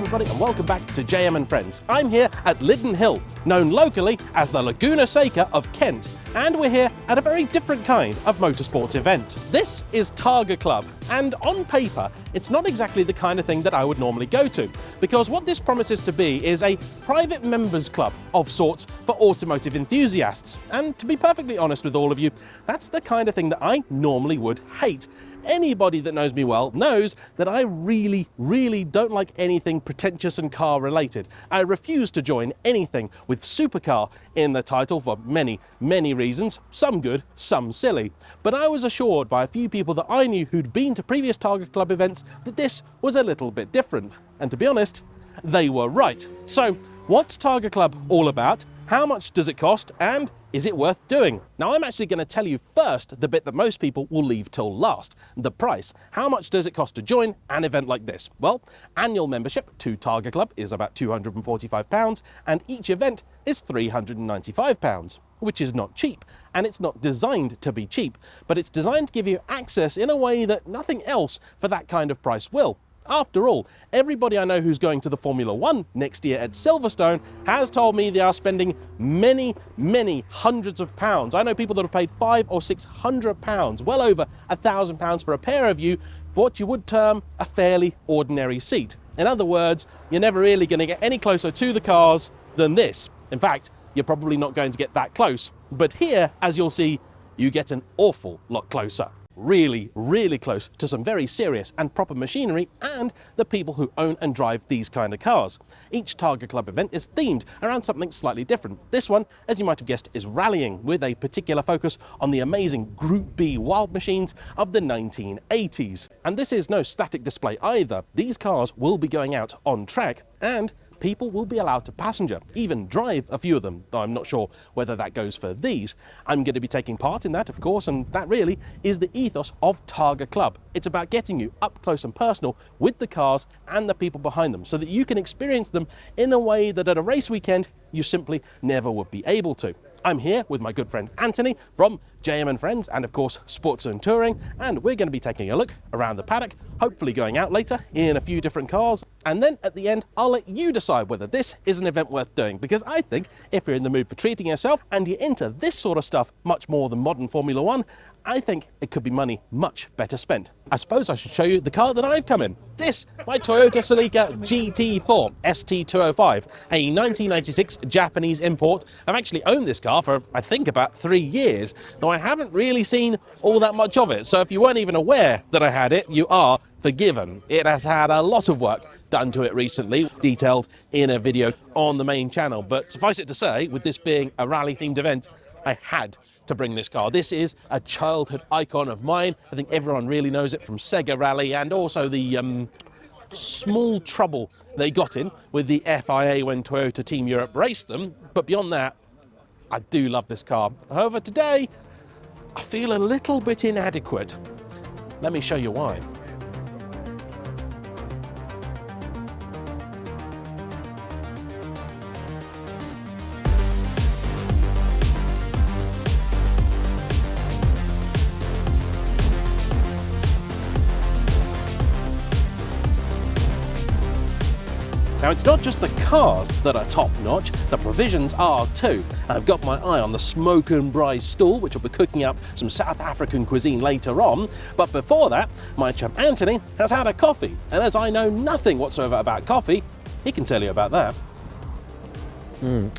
everybody, and welcome back to JayEmm Friends. I'm here at Lydden Hill, known locally as the Laguna Seca of Kent, and we're here at a very different kind of motorsports event. This is Targa Club, and on paper, it's not exactly the kind of thing that I would normally go to, because what this promises to be is a private members club of sorts for automotive enthusiasts. And to be perfectly honest with all of you, that's the kind of thing that I normally would hate. Anybody that knows me well knows that I really don't like anything pretentious and car related. I refuse to join anything with supercar in the title for many reasons, some good, some silly. But I was assured by a few people that I knew who'd been to previous Targa Club events that this was a little bit different. And to be honest, they were right. So, what's Targa Club all about? How much does it cost? And is it worth doing? Now, I'm actually going to tell you first the bit that most people will leave till last, the price. How much does it cost to join an event like this? Well, annual membership to Targa Club is about £245, and each event is £395, which is not cheap. And it's not designed to be cheap, but it's designed to give you access in a way that nothing else for that kind of price will. After all, everybody I know who's going to the Formula One next year at Silverstone has told me they are spending many hundreds of pounds. I know people that have paid £500 or £600, well over £1,000 for a pair of you for what you would term a fairly ordinary seat. In other words, you're never really going to get any closer to the cars than this. In fact, you're probably not going to get that close. But here, as you'll see, you get an awful lot closer. Really close to some very serious and proper machinery and the people who own and drive these kind of cars. Each Targa Club event is themed around something slightly different. This one, as you might have guessed, is rallying, with a particular focus on the amazing Group B wild machines of the 1980s. And this is no static display either. These cars will be going out on track, and people will be allowed to passenger, even drive a few of them, though I'm not sure whether that goes for these. I'm going to be taking part in that, of course, and that really is the ethos of Targa Club. It's about getting you up close and personal with the cars and the people behind them, so that you can experience them in a way that at a race weekend you simply never would be able to. I'm here with my good friend Anthony from JayEmm Friends and of course Sports and Touring, and we're going to be taking a look around the paddock, hopefully going out later in a few different cars, and then at the end I'll let you decide whether this is an event worth doing, because I think if you're in the mood for treating yourself and you're into this sort of stuff much more than modern Formula One, I think it could be money much better spent. I suppose I should show you the car that I've come in. This, my Toyota Celica GT-Four ST205, a 1996 Japanese import. I've actually owned this car for, I think, about 3 years. Now, I haven't really seen all that much of it, so if you weren't even aware that I had it, you are forgiven. It has had a lot of work done to it recently, detailed in a video on the main channel. But suffice it to say, with this being a rally-themed event, I had to bring this car. This is a childhood icon of mine. I think everyone really knows it from Sega Rally, and also the small trouble they got in with the FIA when Toyota Team Europe raced them. But beyond that, I do love this car. However, today, I feel a little bit inadequate. Let me show you why. Now, it's not just the cars that are top-notch, the provisions are too. I've got my eye on the smoke and BRAAI stall, which will be cooking up some South African cuisine later on. But before that, my chum Anthony has had a coffee, and as I know nothing whatsoever about coffee, he can tell you about that.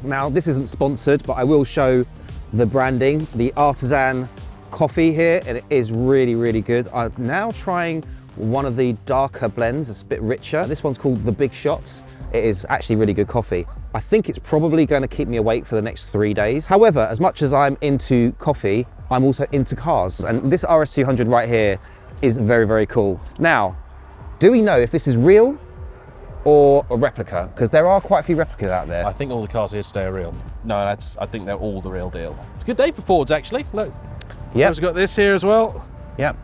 Now, this isn't sponsored, but I will show the branding, the artisan coffee here, and it is really good. I'm now trying one of the darker blends. It's a bit richer. This one's called the Big Shots. It is actually really good coffee. I think it's probably going to keep me awake for the next 3 days. However, as much as I'm into coffee, I'm also into cars. And this RS200 right here is very cool. Now, do we know if this is real or a replica? Because there are quite a few replicas out there. I think all the cars here today are real. No, I think they're all the real deal. It's a good day for Fords, actually. Look, yeah, we've got this here as well. Yep.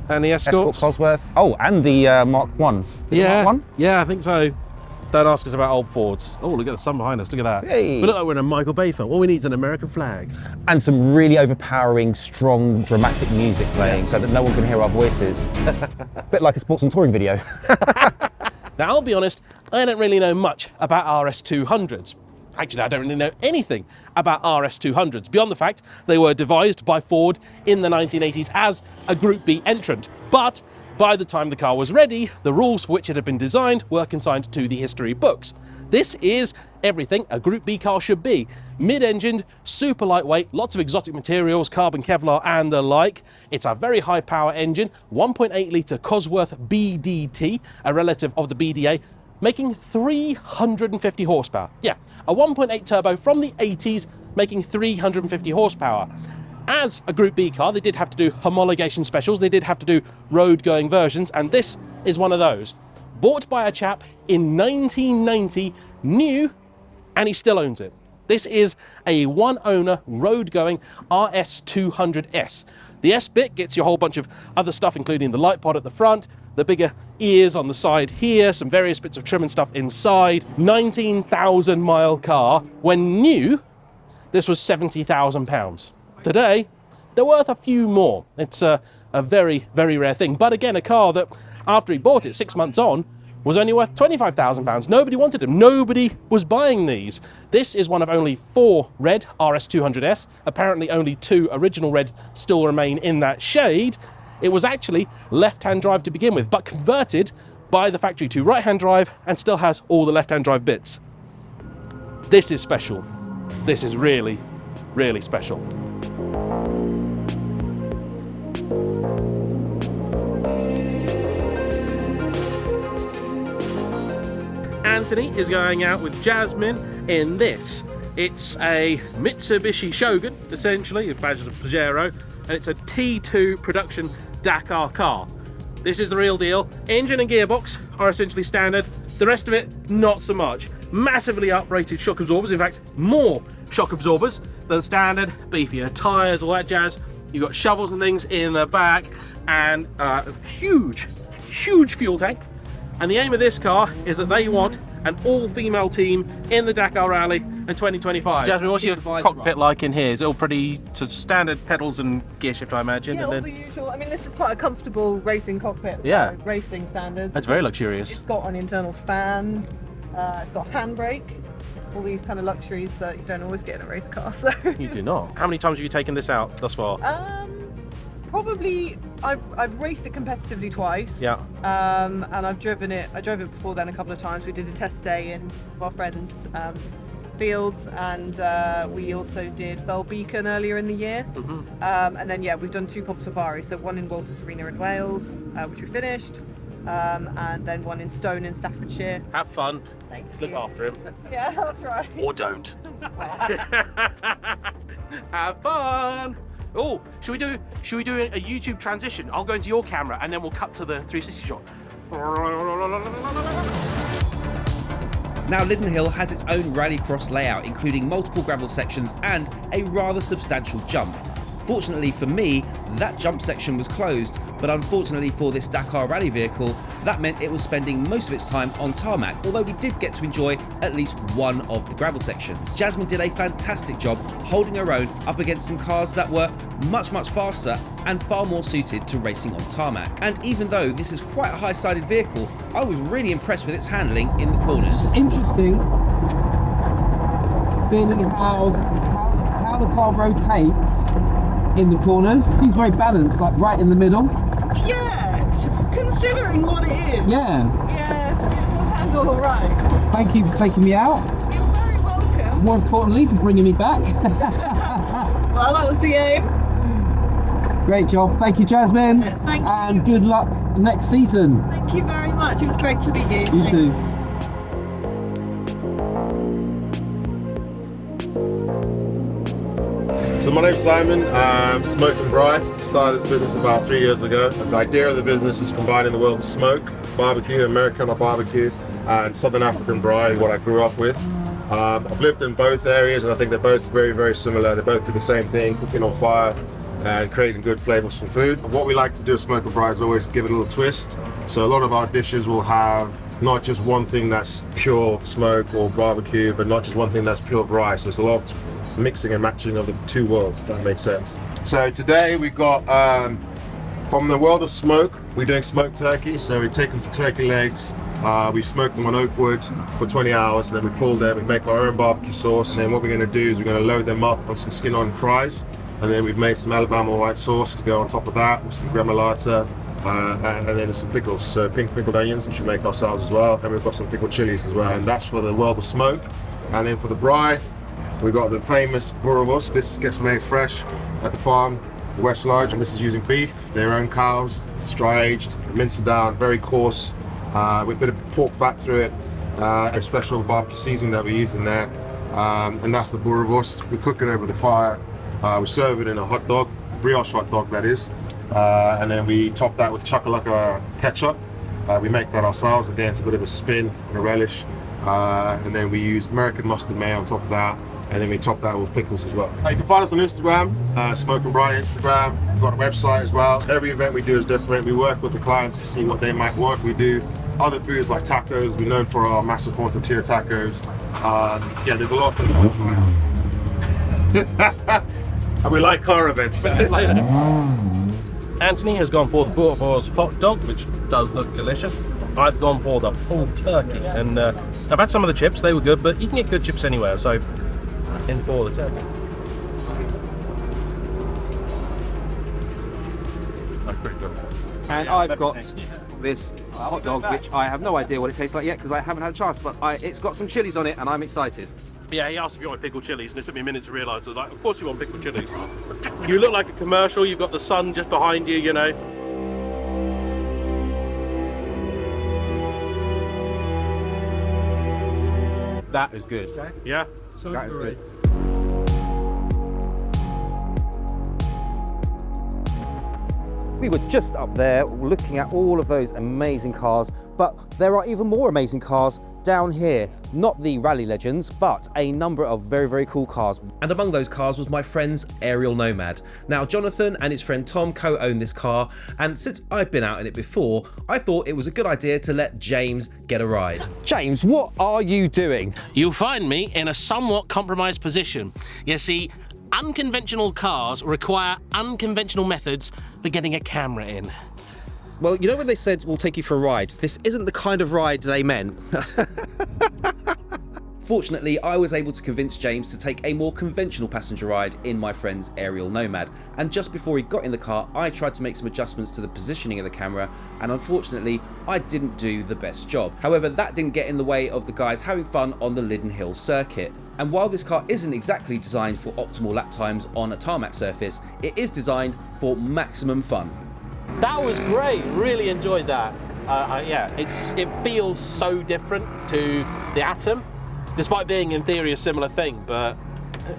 And the Escorts. Escort Cosworth. Oh, and the Mark 1. Yeah, Mark 1? Yeah, I think so. Don't ask us about old Fords. Oh, look at the sun behind us, look at that. Hey. We look like we're in a Michael Bay film. All we need is an American flag. And some really overpowering, strong, dramatic music playing so that no one can hear our voices. A bit like a sports and touring video. Now, I'll be honest, I don't really know much about RS200s. Actually, I don't really know anything about RS200s, beyond the fact they were devised by Ford in the 1980s as a Group B entrant. But by the time the car was ready, the rules for which it had been designed were consigned to the history books. This is everything a Group B car should be. Mid-engined, super lightweight, lots of exotic materials, carbon Kevlar and the like. It's a very high power engine, 1.8 litre Cosworth BDT, a relative of the BDA, making 350 horsepower. Yeah, a 1.8 turbo from the 80s, making 350 horsepower. As a Group B car, they did have to do homologation specials, they did have to do road-going versions, and this is one of those. Bought by a chap in 1990, new, and he still owns it. This is a one-owner, road-going RS200S. The S bit gets you a whole bunch of other stuff, including the light pod at the front, the bigger ears on the side here, some various bits of trim and stuff inside. 19,000 mile car. When new, this was £70,000. Today, they're worth a few more. It's a very, very rare thing. But again, a car that, after he bought it 6 months on, was only worth £25,000. Nobody wanted them. Nobody was buying these. This is one of only 4 red RS200S. Apparently only 2 original red still remain in that shade. It was actually left-hand drive to begin with, but converted by the factory to right-hand drive and still has all the left-hand drive bits. This is special. This is really, really special. Anthony is going out with Jasmine in this. It's a Mitsubishi Shogun, essentially, it badges a Pajero, and it's a T2 production Dakar car. This is the real deal. Engine and gearbox are essentially standard. The rest of it, not so much. Massively uprated shock absorbers, in fact, more shock absorbers than standard. Beefier tyres, all that jazz. You've got shovels and things in the back, and a huge, huge fuel tank. And the aim of this car is that they want an all-female team in the Dakar Rally in 2025. Jasmine, what's your cockpit like in here? Is it all pretty standard pedals and gear shift, I imagine? Yeah, all the usual. I mean, this is quite a comfortable racing cockpit. Yeah. Racing standards. That's very luxurious. It's got an internal fan. It's got handbrake. All these kind of luxuries that you don't always get in a race car. So you do not. How many times have you taken this out thus far? Probably, I've raced it competitively twice. Yeah. And I've driven it. I drove it before then a couple of times. We did a test day in our friends' fields, and we also did Fell Beacon earlier in the year. Mm-hmm. And then we've done 2 Cobb Safaris. So one in Walters Arena in Wales, which we finished, and then one in Stone in Staffordshire. Have fun. Thank Look you. after him. Yeah, I'll try. Or don't. Have fun. Oh, should we do a YouTube transition? I'll go into your camera and then we'll cut to the 360 shot. Now Lydden Hill has its own rallycross layout, including multiple gravel sections and a rather substantial jump. Fortunately for me, that jump section was closed, but unfortunately for this Dakar rally vehicle, that meant it was spending most of its time on tarmac, although we did get to enjoy at least one of the gravel sections. Jasmine did a fantastic job holding her own up against some cars that were much, much faster and far more suited to racing on tarmac. And even though this is quite a high-sided vehicle, I was really impressed with its handling in the corners. Interesting feeling how the car rotates in the corners. Seems very balanced, like right in the middle. Yeah, considering what it is. Yeah. Yeah, it does handle all right. Thank you for taking me out. You're very welcome. More importantly, for bringing me back. Well, that was the aim. Great job. Thank you, Jasmine. Thank you. And good luck next season. Thank you very much. It was great to meet you. You too. So my name's Simon, Smoke and BRAAI. Started this business about 3 years ago. The idea of the business is combining the world of smoke, barbecue, Americana barbecue, and Southern African BRAAI, what I grew up with. I've lived in both areas and I think they're both very, very similar. They both do the same thing, cooking on fire and creating good flavors from food. What we like to do at Smoke and BRAAI is always give it a little twist. So a lot of our dishes will have not just one thing that's pure smoke or barbecue, but not just one thing that's pure BRAAI. So it's a lot of mixing and matching of the two worlds, if that makes sense. So today we got from the world of smoke, we're doing smoked turkey. So we take them to turkey legs, we smoke them on oak wood for 20 hours, and then we pull them, we make our own barbecue sauce. And then what we're going to do is we're going to load them up on some skin-on fries, and then we've made some Alabama white sauce to go on top of that with some gremolata, and then some pickles, so pink pickled onions, which we make ourselves as well, and we've got some pickled chilies as well, and that's for the world of smoke. And then for the BRAAI, we've got the famous boerewors. This gets made fresh at the farm, West Lodge, and this is using beef, their own cows. It's dry aged, minced it down, very coarse, with a bit of pork fat through it, a special barbecue seasoning that we use in there, and that's the boerewors. We cook it over the fire, we serve it in a hot dog, brioche hot dog that is, and then we top that with chakalaka ketchup. We make that ourselves. Again, it's a bit of a spin and a relish, and then we use American mustard mayo on top of that. And then we top that with pickles as well. You can find us on Instagram, Smoke and BRAAI Instagram. We've got a website as well. Every event we do is different. We work with the clients to see what they might want. We do other foods like tacos. We're known for our massive tortilla tacos. Yeah, there's a lot of things. And we like car events. Anthony has gone for the boerewors hot dog, which does look delicious. I've gone for the pulled turkey, and I've had some of the chips. They were good, but you can get good chips anywhere, so in for the turkey. That's pretty good. And I've got this hot dog, which I have no idea what it tastes like yet because I haven't had a chance, but it's got some chilies on it and I'm excited. Yeah, he asked if you want pickled chilies, and it took me a minute to realise. I was like, of course you want pickled chilies. You look like a commercial, you've got the sun just behind you, you know. That is good. Yeah? That is good. We were just up there looking at all of those amazing cars, but there are even more amazing cars down here. Not the rally legends, but a number of very, very cool cars. And among those cars was my friend's Ariel Nomad. Now, Jonathan and his friend Tom co-own this car, and since I've been out in it before, I thought it was a good idea to let James get a ride. James, what are you doing? You'll find me in a somewhat compromised position. You see, unconventional cars require unconventional methods for getting a camera in. Well, you know when they said, we'll take you for a ride? This isn't the kind of ride they meant. Fortunately, I was able to convince James to take a more conventional passenger ride in my friend's Ariel Nomad. And just before he got in the car, I tried to make some adjustments to the positioning of the camera, and unfortunately, I didn't do the best job. However, that didn't get in the way of the guys having fun on the Lydden Hill circuit. And while this car isn't exactly designed for optimal lap times on a tarmac surface, it is designed for maximum fun. That was great, really enjoyed that. Yeah, it feels so different to the Atom, despite being in theory a similar thing, but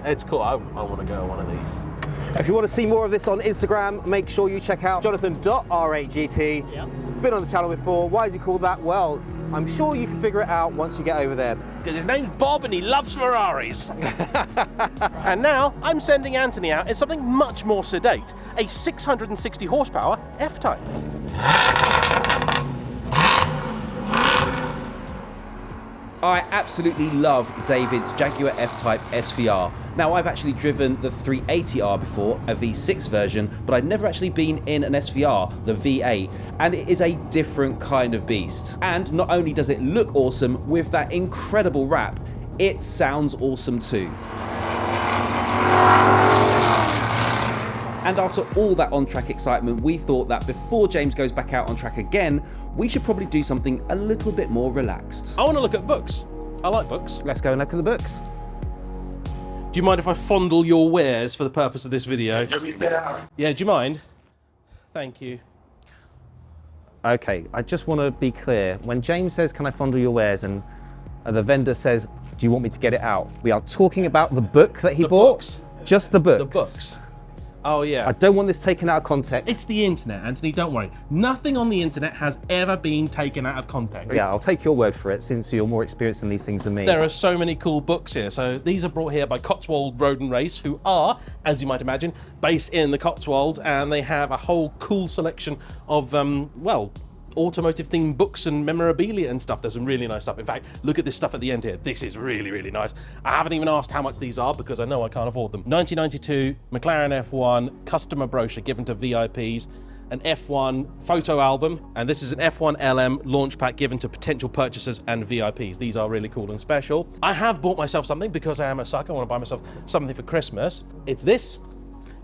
it's cool. I want to go on one of these. If you want to see more of this on Instagram, make sure you check out Jonathan.RAGT. Yep. Been on the channel before. Why is he called that? Well, I'm sure you can figure it out once you get over there. Because his name's Bob and he loves Ferraris. And now I'm sending Anthony out in something much more sedate, a 660 horsepower F-Type. I absolutely love David's Jaguar F-Type SVR. Now, I've actually driven the 380R before, a V6 version, but I'd never actually been in an SVR, the V8, and it is a different kind of beast. And not only does it look awesome, with that incredible wrap, it sounds awesome too. And after all that on-track excitement, we thought that before James goes back out on track again, we should probably do something a little bit more relaxed. I want to look at books. I like books. Let's go and look at the books. Do you mind if I fondle your wares for the purpose of this video? Yeah, do you mind? Thank you. Okay, I just want to be clear. When James says, can I fondle your wares, and the vendor says, do you want me to get it out? We are talking about the book that he bought. Books. Just the books. The books. Oh, yeah. I don't want this taken out of context. It's the internet, Anthony, don't worry. Nothing on the internet has ever been taken out of context. Yeah, I'll take your word for it, since you're more experienced in these things than me. There are so many cool books here. So these are brought here by Cotswold Road and Race, who are, as you might imagine, based in the Cotswold, and they have a whole cool selection of, well, automotive themed books and memorabilia and stuff. There's some really nice stuff. In fact, look at this stuff at the end here. This is really, really nice. I haven't even asked how much these are because I know I can't afford them. 1992 McLaren F1 customer brochure given to VIPs. an F1 photo album, and this is an F1 LM launch pack given to potential purchasers and VIPs. These are really cool and special. I have bought myself something because I am a sucker. I want to buy myself something for Christmas. It's this.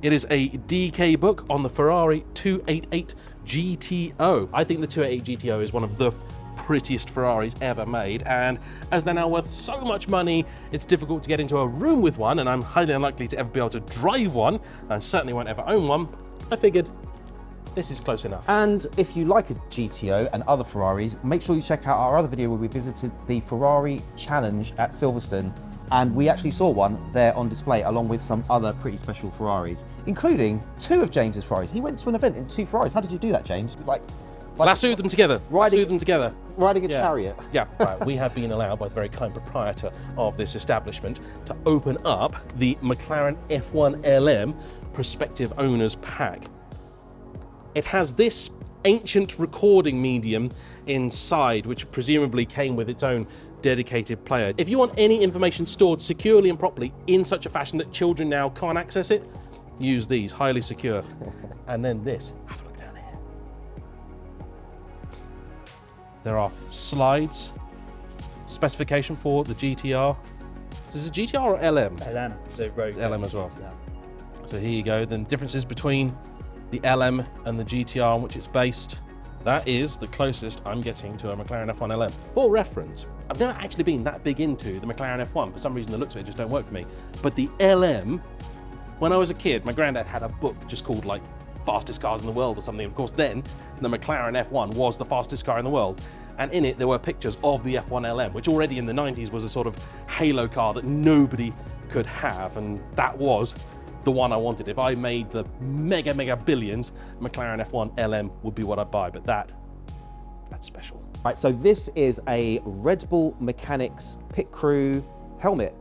It is a DK book on the Ferrari 288 GTO. I think the 288 GTO is one of the prettiest Ferraris ever made, and as they're now worth so much money, it's difficult to get into a room with one, and I'm highly unlikely to ever be able to drive one, and certainly won't ever own one. I figured this is close enough. And if you like a GTO and other Ferraris, make sure you check out our other video where we visited the Ferrari Challenge at Silverstone, and we actually saw one there on display along with some other pretty special Ferraris, including 2 of James's Ferraris. He went to an event in 2 Ferraris. How did you do that, James? Like Lassoed them together. Lassoed them together. Riding a chariot. Yeah, right. We have been allowed by the very kind proprietor of this establishment to open up the McLaren F1 LM prospective owners pack. It has this ancient recording medium inside, which presumably came with its own dedicated player. If you want any information stored securely and properly in such a fashion that children now can't access it, use these, highly secure. And then this, have a look down here. There are slides, specification for the GTR. Is it GTR or LM? LM, so road. It's LM as well. Yeah. So here you go, then differences between the LM and the GTR on which it's based. That is the closest I'm getting to a McLaren F1 LM. For reference, I've never actually been that big into the McLaren F1. For some reason, the looks of it just don't work for me. But the LM, when I was a kid, my granddad had a book just called like Fastest Cars in the World or something. Of course, then the McLaren F1 was the fastest car in the world. And in it, there were pictures of the F1 LM, which already in the 90s was a sort of halo car that nobody could have. And that was the one I wanted. If I made the mega billions, McLaren F1 LM would be what I'd buy, but that's special. Right, so this is a Red Bull Mechanics Pit Crew helmet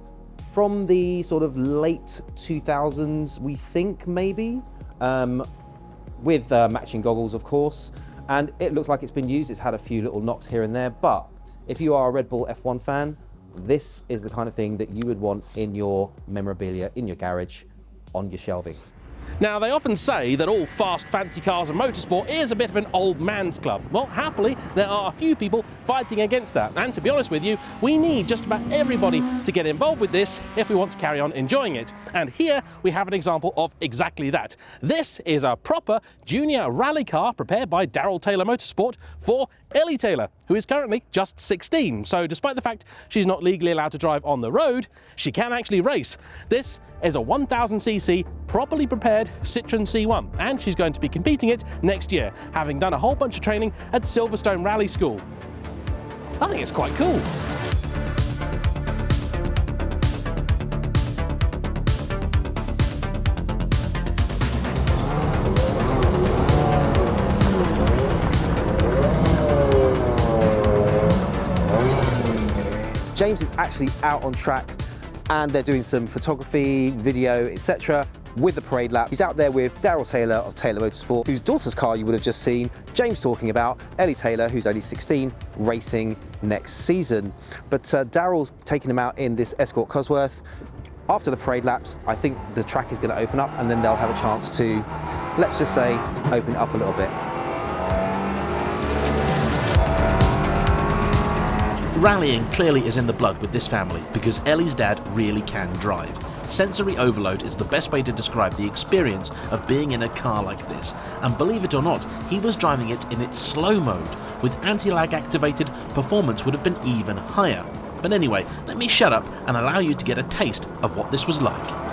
from the sort of late 2000s, we think, maybe, with matching goggles, of course. And it looks like it's been used. It's had a few little knocks here and there, but if you are a Red Bull F1 fan, this is the kind of thing that you would want in your memorabilia, in your garage, on your shelving. Now, they often say that all fast, fancy cars and motorsport is a bit of an old man's club. Well, happily, there are a few people fighting against that. And to be honest with you, we need just about everybody to get involved with this if we want to carry on enjoying it. And here we have an example of exactly that. This is a proper junior rally car prepared by D.Taylor Motorsport for Ellie Taylor, who is currently just 16. So despite the fact she's not legally allowed to drive on the road, she can actually race. This is a 1000cc properly prepared Citroën C1, and she's going to be competing it next year, having done a whole bunch of training at Silverstone Rally School. I think it's quite cool. James is actually out on track and they're doing some photography, video, etc. with the parade lap. He's out there with D.Taylor of Taylor Motorsport, whose daughter's car you would have just seen James talking about, Ellie Taylor, who's only 16, racing next season. But Daryl's taking him out in this Escort Cosworth. After the parade laps, I think the track is going to open up and then they'll have a chance to, let's just say, open it up a little bit. Rallying clearly is in the blood with this family because Ellie's dad really can drive. Sensory overload is the best way to describe the experience of being in a car like this, and believe it or not, he was driving it in its slow mode. With anti-lag activated, performance would have been even higher. But anyway, let me shut up and allow you to get a taste of what this was like.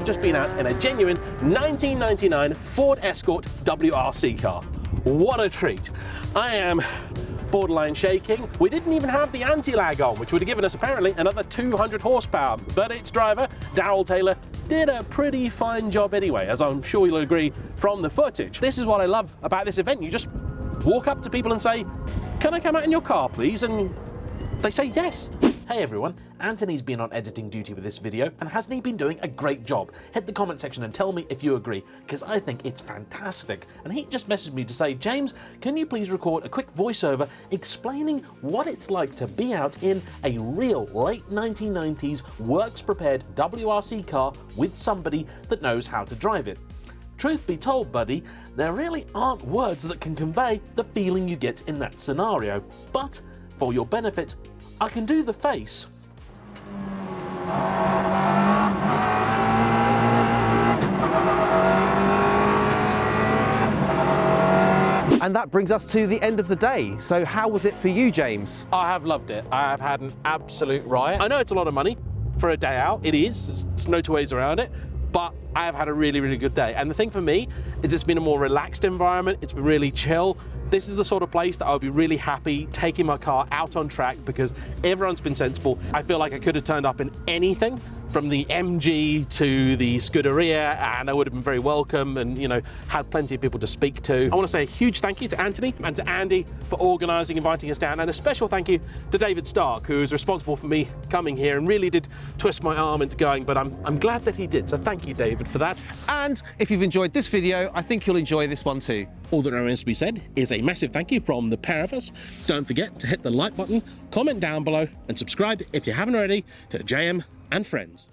have just been out in a genuine 1999 Ford Escort WRC car. What a treat. I am borderline shaking. We didn't even have the anti-lag on, which would have given us apparently another 200 horsepower, but its driver, D.Taylor, did a pretty fine job anyway, as I'm sure you'll agree from the footage. This is what I love about this event. You just walk up to people and say, "Can I come out in your car, please?" And they say yes. Hey everyone, Anthony's been on editing duty with this video, and hasn't he been doing a great job? Hit the comment section and tell me if you agree, because I think it's fantastic. And he just messaged me to say, "James, can you please record a quick voiceover explaining what it's like to be out in a real late 1990s works prepared WRC car with somebody that knows how to drive it?" Truth be told, buddy, there really aren't words that can convey the feeling you get in that scenario. But for your benefit, I can do the face. And that brings us to the end of the day. So how was it for you, James? I have loved it. I have had an absolute riot. I know it's a lot of money for a day out. It is. There's no two ways around it. But I have had a really, really good day. And the thing for me is it's been a more relaxed environment. It's been really chill. This is the sort of place that I would be really happy taking my car out on track because everyone's been sensible. I feel like I could have turned up in anything from the MG to the Scuderia, and I would have been very welcome and, you know, had plenty of people to speak to. I want to say a huge thank you to Anthony and to Andy for organising, inviting us down, and a special thank you to David Stark, who is responsible for me coming here and really did twist my arm into going, but I'm glad that he did, so thank you, David, for that. And if you've enjoyed this video, I think you'll enjoy this one too. All that remains to be said is a massive thank you from the pair of us. Don't forget to hit the like button, comment down below, and subscribe if you haven't already to JayEmm and Friends.